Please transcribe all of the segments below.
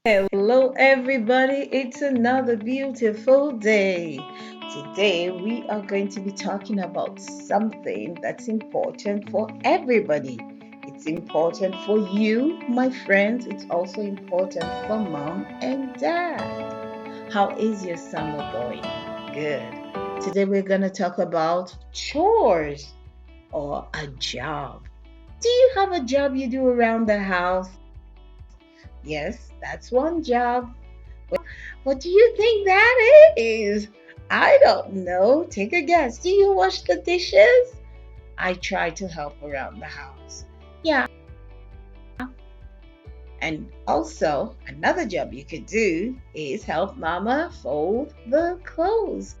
Hello, everybody. It's another beautiful day. Today, we are going to be talking about something that's important for everybody. It's important for you, my friends. It's also important for mom and dad. How is your summer going? Good. Today, we're going to talk about chores or a job. Do you have a job you do around the house? Yes, that's one job. What do you think that is? I don't know. Take a guess. Do you wash the dishes? I try to help around the house. Yeah. And also, another job you could do is help mama fold the clothes.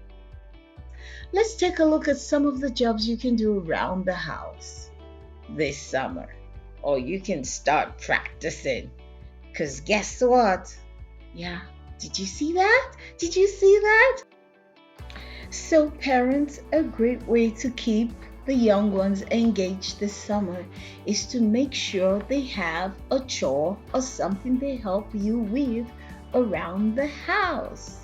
Let's take a look at some of the jobs you can do around the house this summer. Or you can start practicing. Because guess what? Yeah. Did you see that? Did you see that? So, parents, a great way to keep the young ones engaged this summer is to make sure they have a chore or something they help you with around the house.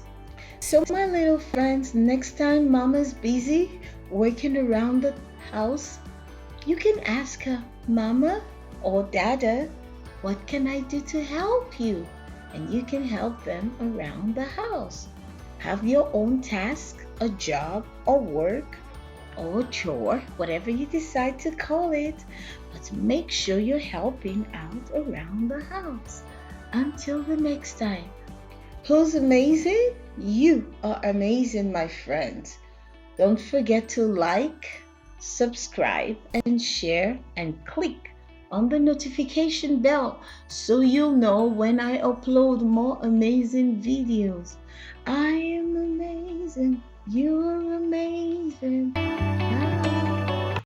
So, my little friends, next time mama's busy working around the house, you can ask her, Mama or Dada, what can I do to help you? And you can help them around the house. Have your own task, a job, or work, or a chore, whatever you decide to call it, but make sure you're helping out around the house. Until the next time. Who's amazing? You are amazing, my friends. Don't forget to like, subscribe, and share, and click on the notification bell so you'll know when I upload more amazing videos. I am amazing. You're amazing.